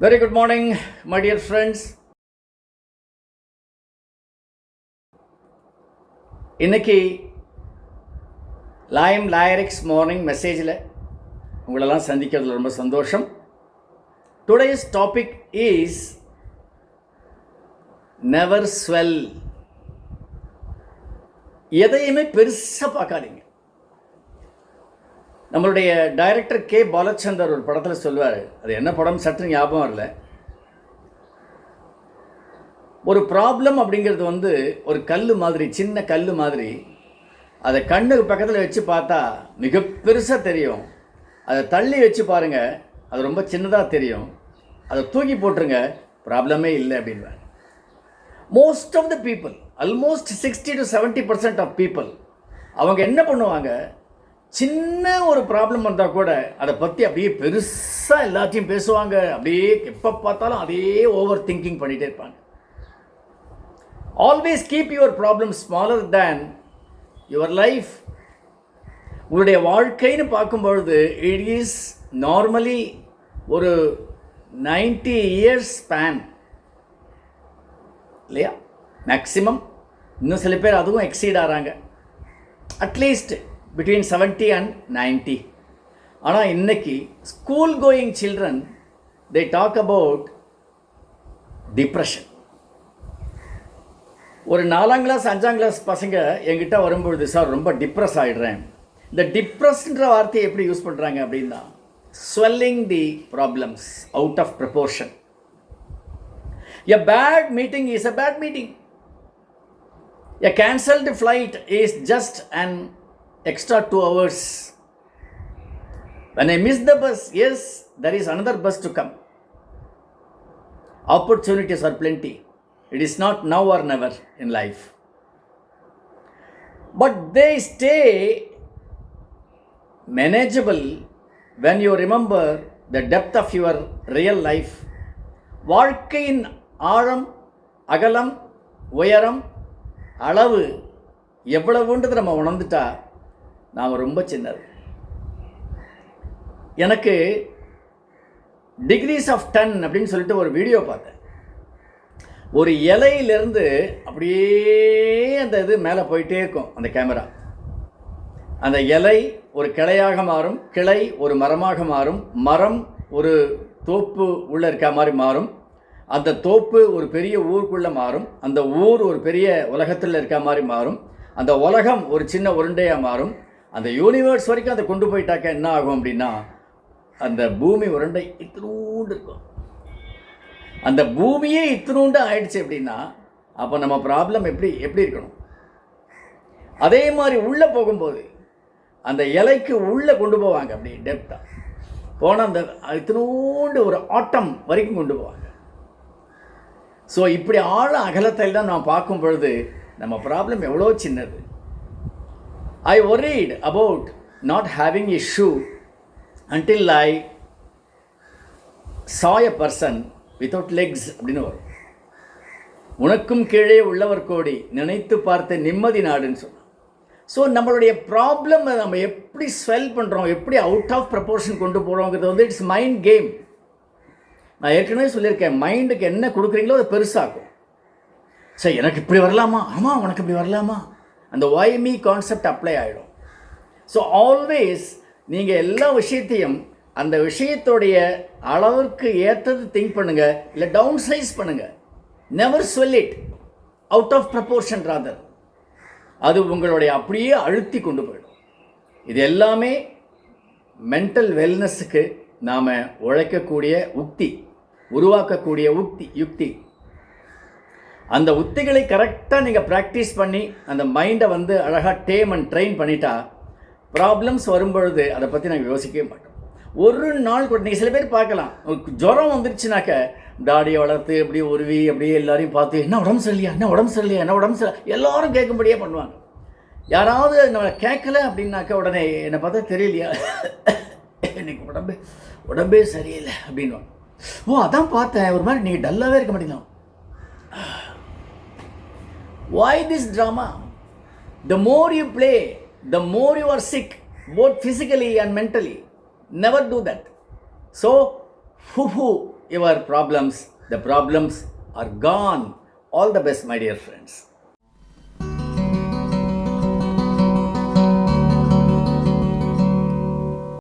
Very good morning, my dear friends. இன்னைக்கு லைரிக்ஸ் morning மெசேஜில் உங்களெல்லாம் சந்திக்கிறதுல ரொம்ப சந்தோஷம். Today's topic is never swell. எதையுமே பெருசாக பார்க்காதீங்க. நம்மளுடைய டைரக்டர் கே பாலச்சந்தர் ஒரு படத்தில் சொல்லுவார், அது என்ன படம் சற்று ஞாபகம் வரல. ஒரு ப்ராப்ளம் அப்படிங்கிறது ஒரு கல் மாதிரி, சின்ன கல் மாதிரி. அதை கண்ணுக்கு பக்கத்தில் வச்சு பார்த்தா மிக பெருசாக தெரியும். அதை தள்ளி வச்சு பாருங்கள், அது ரொம்ப சின்னதாக தெரியும். அதை தூக்கி போட்டுருங்க, ப்ராப்ளமே இல்லை அப்படின்வாங்க. Most of the people, almost 60 to 70% of people, அவங்க என்ன பண்ணுவாங்க, சின்ன ஒரு ப்ராப்ளம் வந்தால் கூட அதை பற்றி அப்படியே பெருசாக எல்லாத்தையும் பேசுவாங்க. அப்படியே எப்போ பார்த்தாலும் அதே ஓவர் திங்கிங் பண்ணிகிட்டே இருப்பாங்க. Always keep your problem smaller than your life. உங்களுடைய வாழ்க்கைன்னு பார்க்கும்பொழுது இட் இஸ் நார்மலி ஒரு 90 years ஸ்பேன் இல்லையா, மேக்ஸிமம். இன்னும் சில பேர் அதுவும் எக்ஸீட் ஆகிறாங்க, அட்லீஸ்ட் between 70 and 90. ஆனால் இன்னைக்கு school going children they talk about depression. ஒரு 4ஆம் கிளாஸ் 5ஆம் கிளாஸ் பசங்க என்கிட்ட வரும்பொழுது, சார் ரொம்ப டிப்ரெஸ் ஆகிடுறேன். இந்த டிப்ரெஸ்ன்ற வார்த்தையை எப்படி யூஸ் பண்ணுறாங்க அப்படின்னா, swelling the problems out of proportion. A bad meeting is a bad meeting. A cancelled flight is just an extra 2 hours. When I miss the bus, yes, there is another bus to come. Opportunities are plenty. It is not now or never in life. But they stay manageable when you remember the depth of your real life. வாழ்க்கையின் ஆழம், அகலம், உயரம், அளவு எவ்வளவுன்றது நம்ம உணர்ந்துட்டா நாம் ரொம்ப சின்னது. எனக்கு டிகிரிஸ் ஆஃப் 10 அப்படின்னு சொல்லிட்டு ஒரு வீடியோ பார்த்தேன். ஒரு இலையிலிருந்து அப்படியே அந்த இது மேலே போயிட்டே இருக்கும் அந்த கேமரா. அந்த இலை ஒரு கிளையாக மாறும், கிளை ஒரு மரமாக மாறும், மரம் ஒரு தோப்பு உள்ளே இருக்க மாதிரி மாறும், அந்த தோப்பு ஒரு பெரிய ஊருக்குள்ளே மாறும், அந்த ஊர் ஒரு பெரிய உலகத்தில் இருக்க மாதிரி மாறும், அந்த உலகம் ஒரு சின்ன உருண்டையாக மாறும், அந்த யூனிவர்ஸ் வரைக்கும் அதை கொண்டு போயிட்டாக்க என்ன ஆகும் அப்படின்னா, அந்த பூமி உருண்டை இத்தினூண்டு இருக்கும். அந்த பூமியே இத்தினூண்டு ஆயிடுச்சு அப்படின்னா, அப்போ நம்ம ப்ராப்ளம் எப்படி இருக்கணும். அதே மாதிரி உள்ளே போகும்போது அந்த இலைக்கு உள்ளே கொண்டு போவாங்க, அப்படி டெப்த்தாக போனால் அந்த இத்தினூண்டு ஒரு ஆட்டம் வரைக்கும் கொண்டு போவாங்க. ஸோ இப்படி ஆழ அகலத்தில் தான் நாம் பார்க்கும் பொழுது நம்ம ப்ராப்ளம் எவ்வளோ சின்னது. I worried about not having a shoe until I saw a person without legs அப்படின்னு வரும். உனக்கும் கீழே உள்ளவர் கோடி, நினைத்து பார்த்த நிம்மதி நாடுன்னு சொன்னோம். ஸோ நம்மளுடைய ப்ராப்ளம் நம்ம எப்படி ஸ்வெல் பண்ணுறோம், எப்படி அவுட் ஆஃப் ப்ரப்போர்ஷன் கொண்டு போகிறோங்கிறது இட்ஸ் மைண்ட் கேம். நான் ஏற்கனவே சொல்லியிருக்கேன், மைண்டுக்கு என்ன கொடுக்குறீங்களோ அதை பெருசாக்கும். சரி, எனக்கு இப்படி வரலாமா, ஆமாம் உனக்கு இப்படி வரலாமா, அந்த ஒய்மி கான்செப்ட் அப்ளை ஆகிடும். ஸோ ஆல்வேஸ் நீங்கள் எல்லா விஷயத்தையும் அந்த விஷயத்துடைய அளவிற்கு ஏற்றது திங்க் பண்ணுங்கள், இல்லை டவுன் சைஸ் பண்ணுங்கள். Never swell it out of proportion rather. அது உங்களுடைய அப்படியே அழுத்தி கொண்டு போயிடும். இது எல்லாமே மென்டல் வெல்னஸுக்கு நாம் உழைக்கக்கூடிய உக்தி, உருவாக்கக்கூடிய யுக்தி. அந்த உத்திகளை கரெக்டாக நீங்கள் ப்ராக்டிஸ் பண்ணி அந்த மைண்டை அழகாக டேம் அண்ட் ட்ரெயின் பண்ணிட்டா, ப்ராப்ளம்ஸ் வரும்பொழுது அதை பற்றி நாங்கள் யோசிக்கவே மாட்டோம். ஒரு நாள் கூட நீங்கள் சில பேர் பார்க்கலாம், ஜுரம் வந்துருச்சுனாக்க தாடியை வளர்த்து அப்படியே உருவி அப்படியே எல்லாரையும் பார்த்து என்ன உடம்பு சரியில்லையா எல்லோரும் கேட்கும்படியே பண்ணுவாங்க. யாராவது நம்ம கேட்கல அப்படின்னாக்க உடனே என்னை பார்த்தா தெரியலையா, இன்னைக்கு உடம்பே சரியில்லை அப்படின்வாங்க. ஓ அதான் பார்த்தேன், ஒரு மாதிரி நீங்கள் டல்லாகவே இருக்க மாட்டீங்களா. Why this drama? The more you play, the more you are sick, both physically and mentally. Never do that. So, your problems, the problems are gone. All the best, my dear friends.